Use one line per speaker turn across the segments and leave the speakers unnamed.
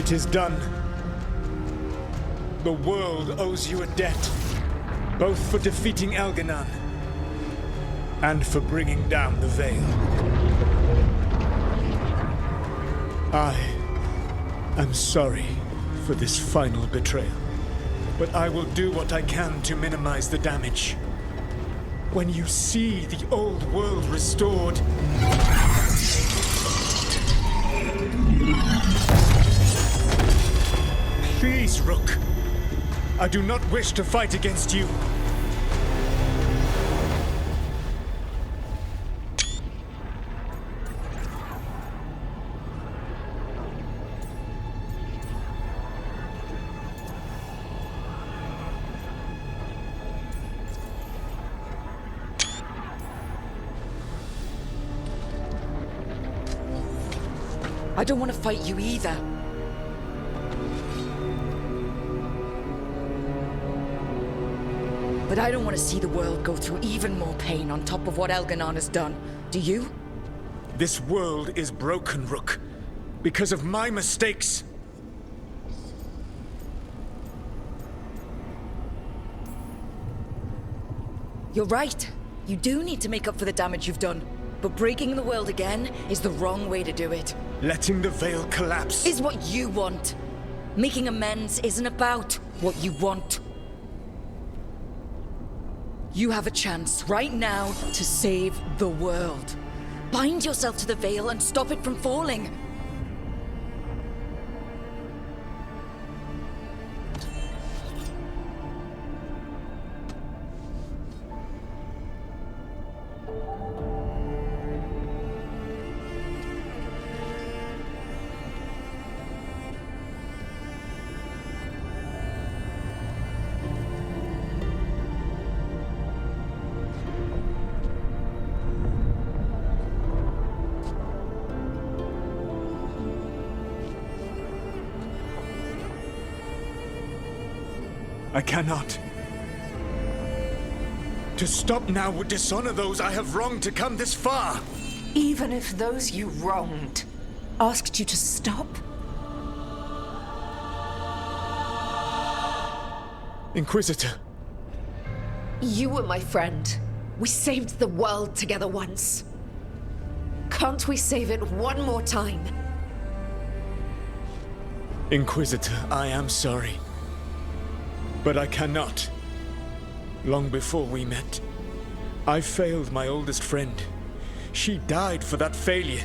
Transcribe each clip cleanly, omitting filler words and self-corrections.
It is done. The world owes you a debt, both for defeating Elganon and for bringing down the Veil. I am sorry for this final betrayal, but I will do what I can to minimize the damage. When you see the old world restored, please, Rook. I do not wish to fight against you.
I don't want to fight you either. But I don't want to see the world go through even more pain on top of what Elganon has done. Do you?
This world is broken, Rook, because of my mistakes.
You're right. You do need to make up for the damage you've done. But breaking the world again is the wrong way to do it.
Letting the Veil collapse
Is what you want. Making amends isn't about what you want. You have a chance right now to save the world. Bind yourself to the Veil and stop it from falling.
I cannot. To stop now would dishonor those I have wronged to come this far.
Even if those you wronged asked you to stop?
Inquisitor.
You were my friend. We saved the world together once. Can't we save it one more time?
Inquisitor, I am sorry. But I cannot. Long before we met, I failed my oldest friend. She died for that failure.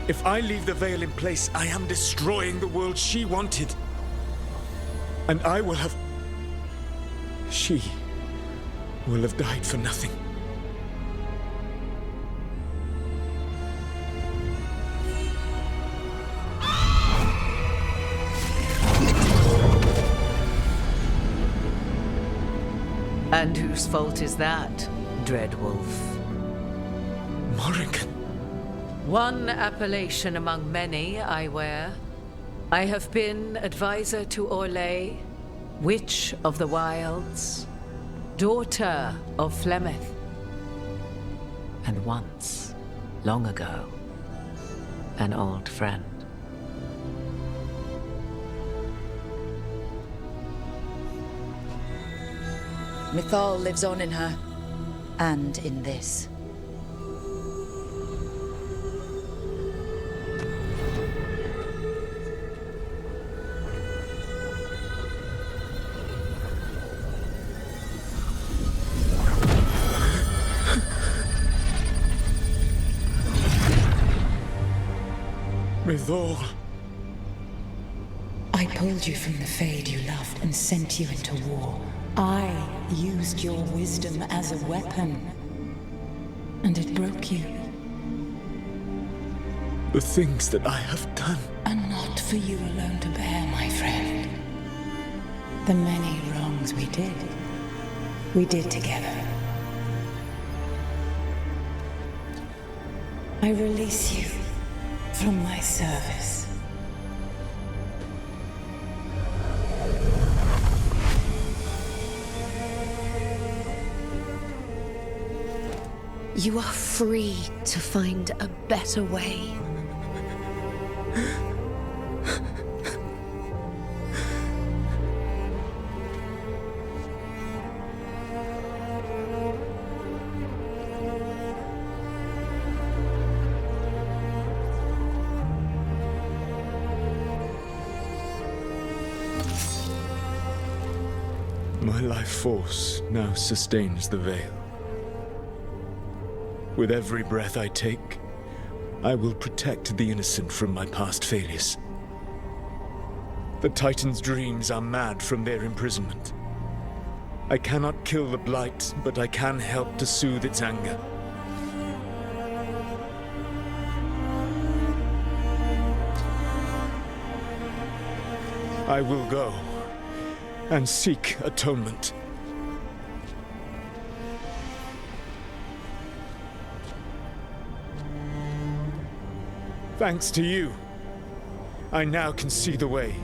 If I leave the Veil in place, I am destroying the world she wanted. And I will have... She will have died for nothing.
And whose fault is that, Dread Wolf?
Morrigan.
One appellation among many I wear. I have been advisor to Orlais, Witch of the Wilds, daughter of Flemeth, and once, long ago, an old friend.
Mythal lives on in her, and in this.
Mythal.
I pulled you from the Fade you loved and sent you into war. I used your wisdom as a weapon, and it broke you.
The things that I have done.
Are not for you alone to bear, my friend. The many wrongs we did together. I release you from my service.
You are free to find a better way.
My life force now sustains the Veil. With every breath I take, I will protect the innocent from my past failures. The Titan's dreams are mad from their imprisonment. I cannot kill the Blight, but I can help to soothe its anger. I will go and seek atonement. Thanks to you, I now can see the way.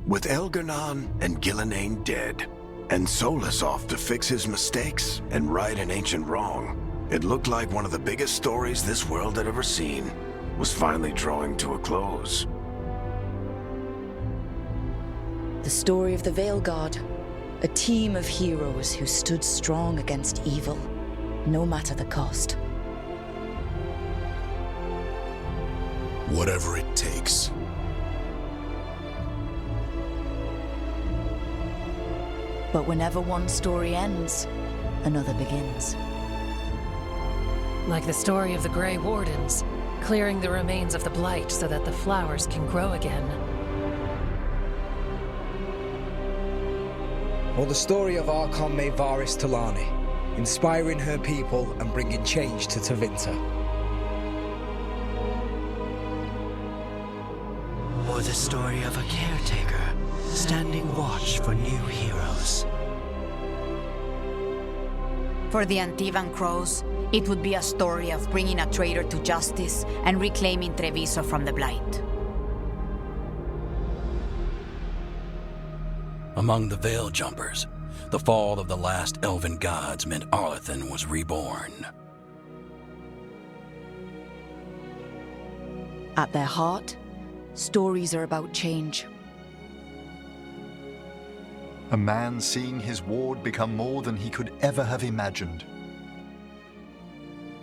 With Elgar'nan and Gillenane dead, and Solus off to fix his mistakes and right an ancient wrong, it looked like one of the biggest stories this world had ever seen was finally drawing to a close.
The story of the Veilguard. A team of heroes who stood strong against evil, no matter the cost.
Whatever it takes.
But whenever one story ends, another begins.
Like the story of the Grey Wardens, clearing the remains of the Blight so that the flowers can grow again.
Or the story of Archon Maevaris Talani, inspiring her people and bringing change to Tevinter.
Or the story of a caretaker, standing watch for new heroes.
For the Antivan Crows, it would be a story of bringing a traitor to justice and reclaiming Treviso from the Blight.
Among the Veil Jumpers, the fall of the last elven gods meant Arlathan was reborn.
At their heart, stories are about change.
A man seeing his ward become more than he could ever have imagined.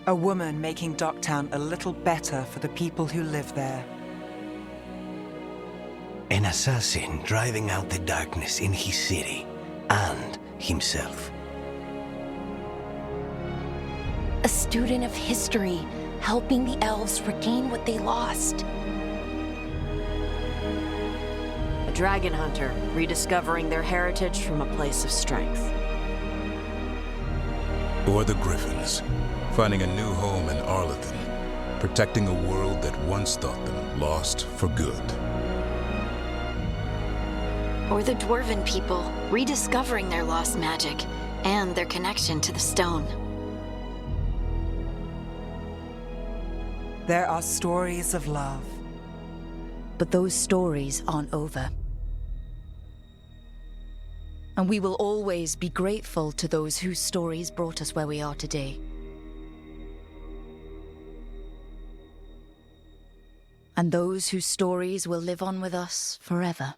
A woman making Docktown a little better for the people who live there.
An assassin driving out the darkness in his city and himself.
A student of history, helping the elves regain what they lost.
A dragon hunter, rediscovering their heritage from a place of strength.
Or the Griffins, finding a new home in Arlothan, protecting a world that once thought them lost for good.
Or the Dwarven people, rediscovering their lost magic and their connection to the stone.
There are stories of love.
But those stories aren't over. And we will always be grateful to those whose stories brought us where we are today. And those whose stories will live on with us forever.